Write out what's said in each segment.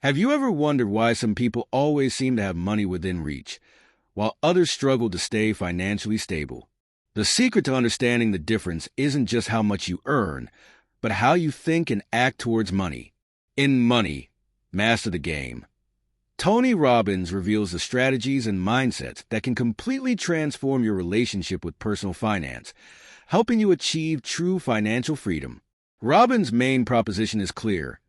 Have you ever wondered why some people always seem to have money within reach, while others struggle to stay financially stable? The secret to understanding the difference isn't just how much you earn, but how you think and act towards money. In Money, Master the Game, Tony Robbins reveals the strategies and mindsets that can completely transform your relationship with personal finance, helping you achieve true financial freedom. Robbins' main proposition is clear.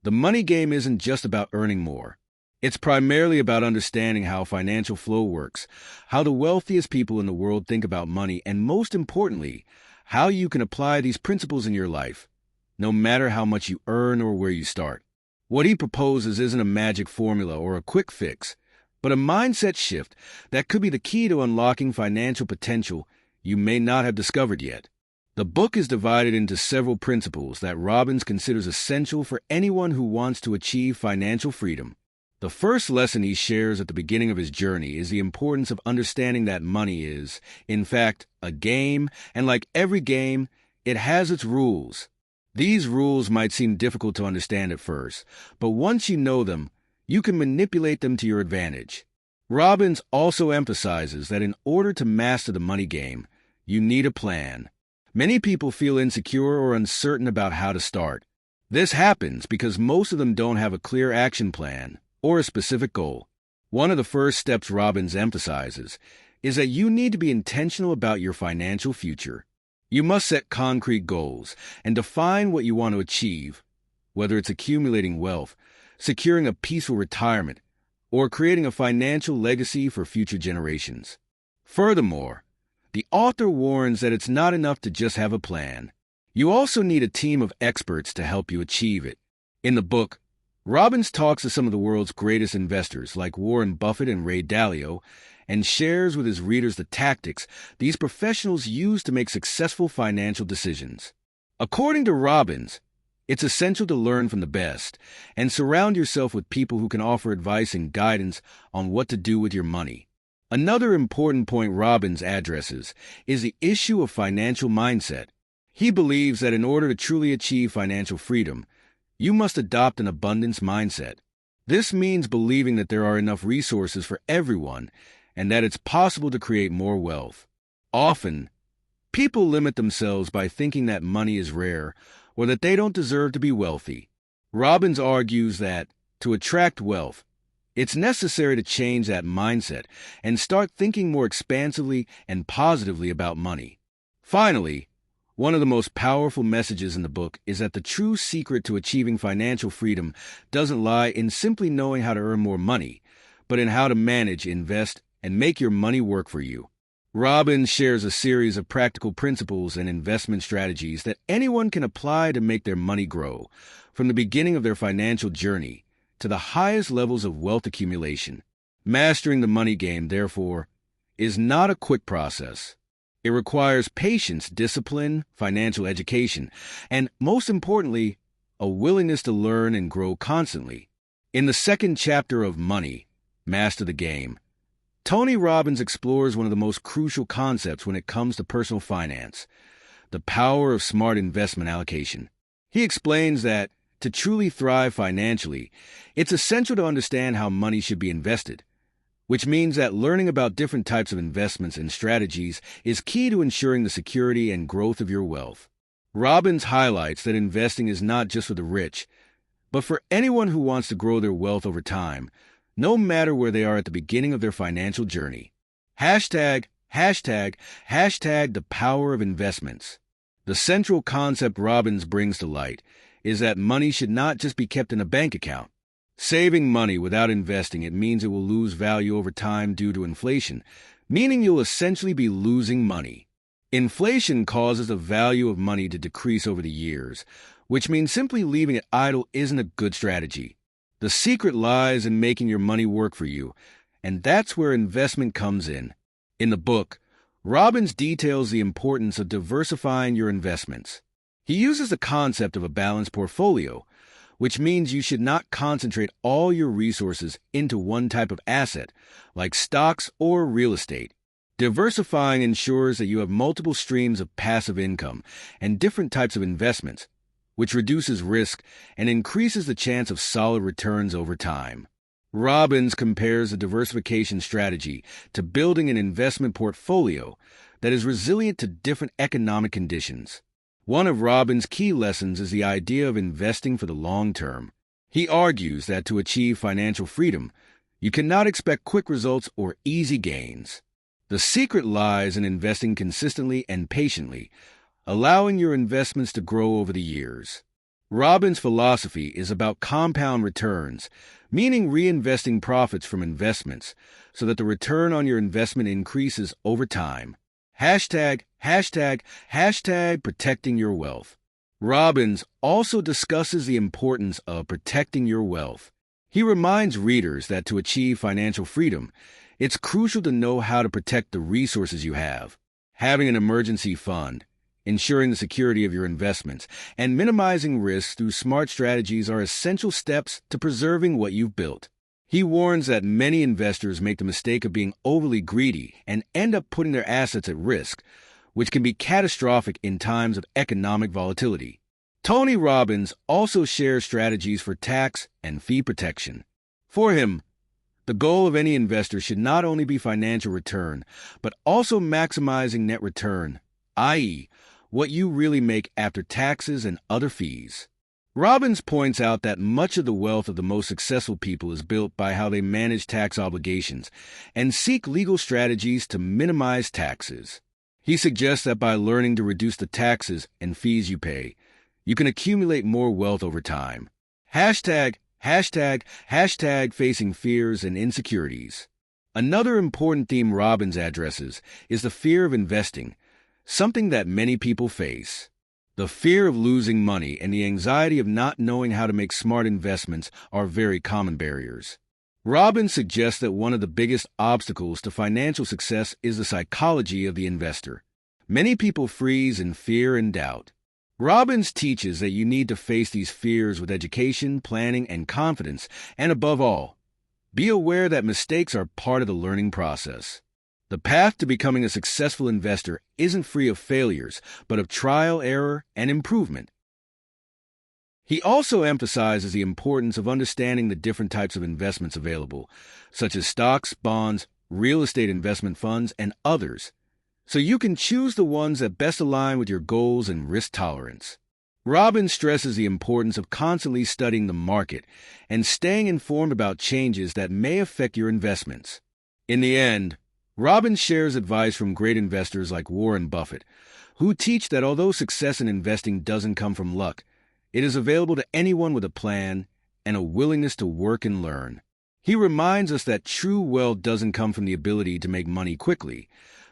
The money game isn't just about earning more. It's primarily about understanding how financial flow works, how the wealthiest people in the world think about money, and most importantly, how you can apply these principles in your life, no matter how much you earn or where you start. What he proposes isn't a magic formula or a quick fix, but a mindset shift that could be the key to unlocking financial potential you may not have discovered yet. The book is divided into several principles that Robbins considers essential for anyone who wants to achieve financial freedom. The first lesson he shares at the beginning of his journey is the importance of understanding that money is, in fact, a game, and like every game, it has its rules. These rules might seem difficult to understand at first, but once you know them, you can manipulate them to your advantage. Robbins also emphasizes that in order to master the money game, you need a plan. Many people feel insecure or uncertain about how to start. This happens because most of them don't have a clear action plan or a specific goal. One of the first steps Robbins emphasizes is that you need to be intentional about your financial future. You must set concrete goals and define what you want to achieve, whether it's accumulating wealth, securing a peaceful retirement, or creating a financial legacy for future generations. Furthermore, the author warns that it's not enough to just have a plan. You also need a team of experts to help you achieve it. In the book, Robbins talks to some of the world's greatest investors like Warren Buffett and Ray Dalio and shares with his readers the tactics these professionals use to make successful financial decisions. According to Robbins, it's essential to learn from the best and surround yourself with people who can offer advice and guidance on what to do with your money. Another important point Robbins addresses is the issue of financial mindset. He believes that in order to truly achieve financial freedom, you must adopt an abundance mindset. This means believing that there are enough resources for everyone and that it's possible to create more wealth. Often, people limit themselves by thinking that money is rare or that they don't deserve to be wealthy. Robbins argues that, to attract wealth, it's necessary to change that mindset and start thinking more expansively and positively about money. Finally, one of the most powerful messages in the book is that the true secret to achieving financial freedom doesn't lie in simply knowing how to earn more money, but in how to manage, invest, and make your money work for you. Robbins shares a series of practical principles and investment strategies that anyone can apply to make their money grow, from the beginning of their financial journey to the highest levels of wealth accumulation. Mastering the money game, therefore, is not a quick process. It requires patience, discipline, financial education, and, most importantly, a willingness to learn and grow constantly. In the second chapter of Money, Master the Game, Tony Robbins explores one of the most crucial concepts when it comes to personal finance, the power of smart investment allocation. He explains that, to truly thrive financially, it's essential to understand how money should be invested, which means that learning about different types of investments and strategies is key to ensuring the security and growth of your wealth. Robbins highlights that investing is not just for the rich, but for anyone who wants to grow their wealth over time, no matter where they are at the beginning of their financial journey. #, the power of investments. The central concept Robbins brings to light is that money should not just be kept in a bank account. Saving money without investing it means it will lose value over time due to inflation, meaning you'll essentially be losing money. Inflation causes the value of money to decrease over the years, which means simply leaving it idle isn't a good strategy. The secret lies in making your money work for you, and that's where investment comes in. In the book, Robbins details the importance of diversifying your investments. He uses the concept of a balanced portfolio, which means you should not concentrate all your resources into one type of asset, like stocks or real estate. Diversifying ensures that you have multiple streams of passive income and different types of investments, which reduces risk and increases the chance of solid returns over time. Robbins compares a diversification strategy to building an investment portfolio that is resilient to different economic conditions. One of Robbins' key lessons is the idea of investing for the long term. He argues that to achieve financial freedom, you cannot expect quick results or easy gains. The secret lies in investing consistently and patiently, allowing your investments to grow over the years. Robbins' philosophy is about compound returns, meaning reinvesting profits from investments so that the return on your investment increases over time. Hashtag protecting your wealth. Robbins also discusses the importance of protecting your wealth. He reminds readers that to achieve financial freedom, it's crucial to know how to protect the resources you have. Having an emergency fund, ensuring the security of your investments, and minimizing risks through smart strategies are essential steps to preserving what you've built. He warns that many investors make the mistake of being overly greedy and end up putting their assets at risk, which can be catastrophic in times of economic volatility. Tony Robbins also shares strategies for tax and fee protection. For him, the goal of any investor should not only be financial return, but also maximizing net return, i.e., what you really make after taxes and other fees. Robbins points out that much of the wealth of the most successful people is built by how they manage tax obligations and seek legal strategies to minimize taxes. He suggests that by learning to reduce the taxes and fees you pay, you can accumulate more wealth over time. Hashtag facing fears and insecurities. Another important theme Robbins addresses is the fear of investing, something that many people face. The fear of losing money and the anxiety of not knowing how to make smart investments are very common barriers. Robbins suggests that one of the biggest obstacles to financial success is the psychology of the investor. Many people freeze in fear and doubt. Robbins teaches that you need to face these fears with education, planning, and confidence, and above all, be aware that mistakes are part of the learning process. The path to becoming a successful investor isn't free of failures, but of trial, error, and improvement. He also emphasizes the importance of understanding the different types of investments available, such as stocks, bonds, real estate investment funds, and others, so you can choose the ones that best align with your goals and risk tolerance. Robbins stresses the importance of constantly studying the market and staying informed about changes that may affect your investments. In the end, Robbins shares advice from great investors like Warren Buffett, who teach that although success in investing doesn't come from luck, it is available to anyone with a plan and a willingness to work and learn. He reminds us that true wealth doesn't come from the ability to make money quickly,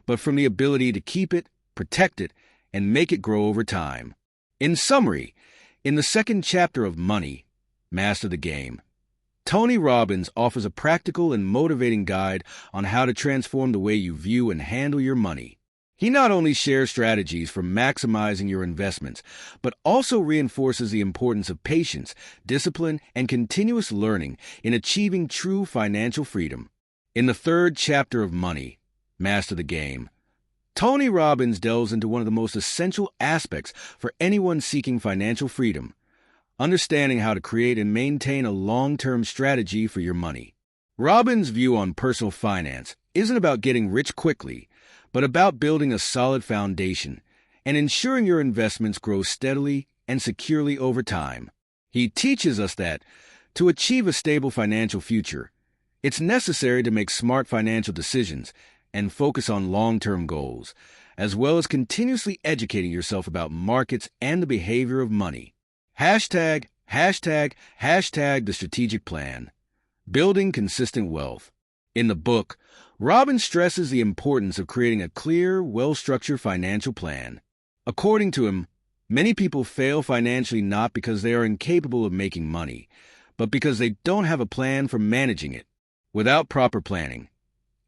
but from the ability to keep it, protect it, and make it grow over time. In summary, in the second chapter of Money, Master the Game, Tony Robbins offers a practical and motivating guide on how to transform the way you view and handle your money. He not only shares strategies for maximizing your investments, but also reinforces the importance of patience, discipline, and continuous learning in achieving true financial freedom. In the third chapter of Money, Master the Game, Tony Robbins delves into one of the most essential aspects for anyone seeking financial freedom: understanding how to create and maintain a long-term strategy for your money. Robbins' view on personal finance isn't about getting rich quickly, but about building a solid foundation and ensuring your investments grow steadily and securely over time. He teaches us that, to achieve a stable financial future, it's necessary to make smart financial decisions and focus on long-term goals, as well as continuously educating yourself about markets and the behavior of money. Hashtag the strategic plan. Building consistent wealth. In the book, Robbins stresses the importance of creating a clear, well-structured financial plan. According to him, many people fail financially not because they are incapable of making money, but because they don't have a plan for managing it. Without proper planning,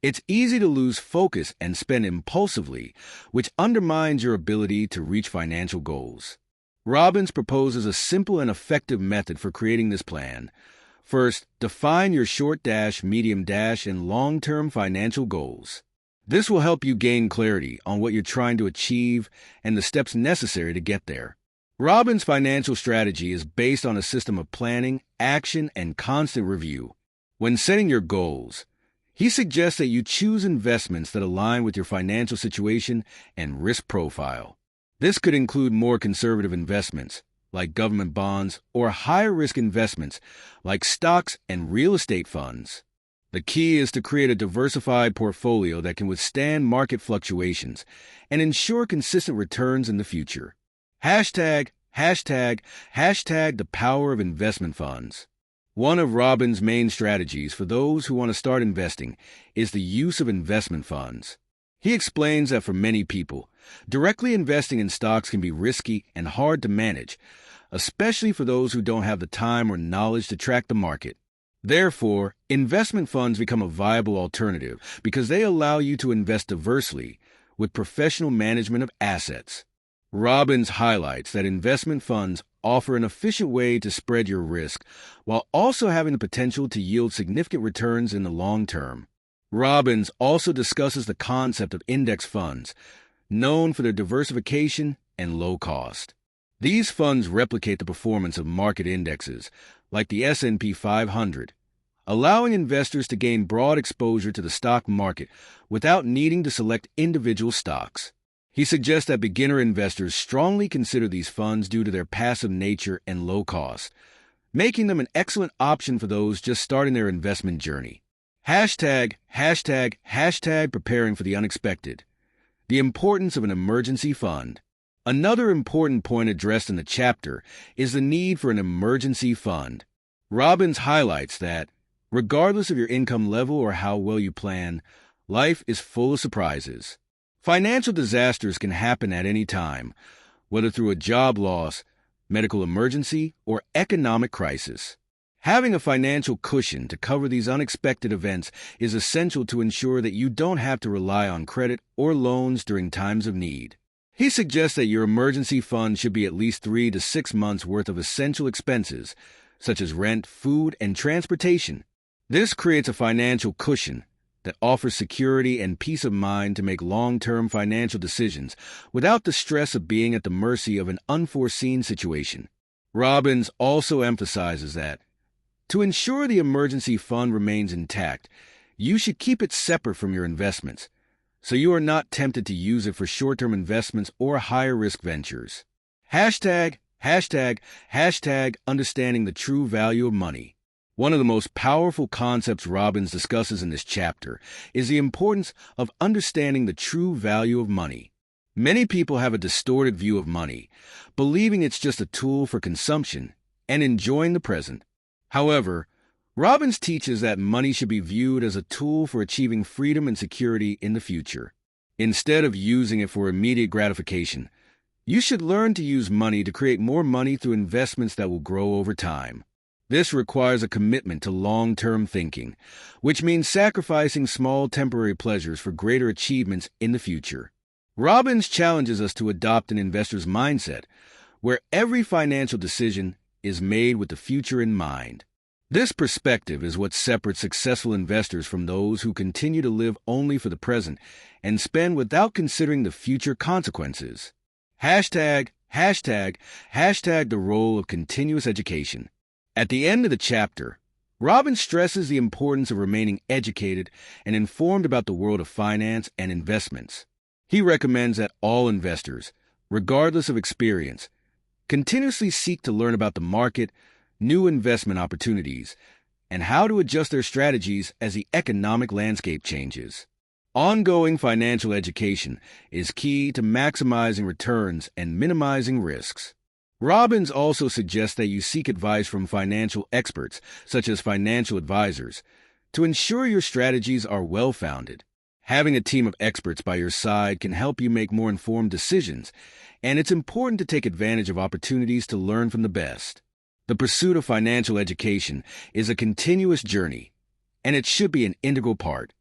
it's easy to lose focus and spend impulsively, which undermines your ability to reach financial goals. Robbins proposes a simple and effective method for creating this plan. First, define your short, medium, and long-term financial goals. This will help you gain clarity on what you're trying to achieve and the steps necessary to get there. Robbins' financial strategy is based on a system of planning, action, and constant review. When setting your goals, he suggests that you choose investments that align with your financial situation and risk profile. This could include more conservative investments, like government bonds, or higher-risk investments, like stocks and real estate funds. The key is to create a diversified portfolio that can withstand market fluctuations and ensure consistent returns in the future. Hashtag the power of investment funds. One of Robbins' main strategies for those who want to start investing is the use of investment funds. He explains that for many people, directly investing in stocks can be risky and hard to manage, especially for those who don't have the time or knowledge to track the market. Therefore, investment funds become a viable alternative because they allow you to invest diversely with professional management of assets. Robbins highlights that investment funds offer an efficient way to spread your risk while also having the potential to yield significant returns in the long term. Robbins also discusses the concept of index funds, known for their diversification and low cost. These funds replicate the performance of market indexes, like the S&P 500, allowing investors to gain broad exposure to the stock market without needing to select individual stocks. He suggests that beginner investors strongly consider these funds due to their passive nature and low cost, making them an excellent option for those just starting their investment journey. Hashtag preparing for the unexpected. The importance of an emergency fund. Another important point addressed in the chapter is the need for an emergency fund. Robbins highlights that, regardless of your income level or how well you plan, life is full of surprises. Financial disasters can happen at any time, whether through a job loss, medical emergency, or economic crisis. Having a financial cushion to cover these unexpected events is essential to ensure that you don't have to rely on credit or loans during times of need. He suggests that your emergency fund should be at least 3 to 6 months' worth of essential expenses, such as rent, food, and transportation. This creates a financial cushion that offers security and peace of mind to make long-term financial decisions without the stress of being at the mercy of an unforeseen situation. Robbins also emphasizes that, to ensure the emergency fund remains intact, you should keep it separate from your investments, so you are not tempted to use it for short-term investments or higher-risk ventures. Hashtag understanding the true value of money. One of the most powerful concepts Robbins discusses in this chapter is the importance of understanding the true value of money. Many people have a distorted view of money, believing it's just a tool for consumption and enjoying the present. However, Robbins teaches that money should be viewed as a tool for achieving freedom and security in the future. Instead of using it for immediate gratification, you should learn to use money to create more money through investments that will grow over time. This requires a commitment to long-term thinking, which means sacrificing small temporary pleasures for greater achievements in the future. Robbins challenges us to adopt an investor's mindset, where every financial decision is made with the future in mind. This perspective is what separates successful investors from those who continue to live only for the present and spend without considering the future consequences. Hashtag the role of continuous education. At the end of the chapter, Robbins stresses the importance of remaining educated and informed about the world of finance and investments. He recommends that all investors, regardless of experience, continuously seek to learn about the market, new investment opportunities, and how to adjust their strategies as the economic landscape changes. Ongoing financial education is key to maximizing returns and minimizing risks. Robbins also suggests that you seek advice from financial experts, such as financial advisors, to ensure your strategies are well-founded. Having a team of experts by your side can help you make more informed decisions, and it's important to take advantage of opportunities to learn from the best. The pursuit of financial education is a continuous journey, and it should be an integral part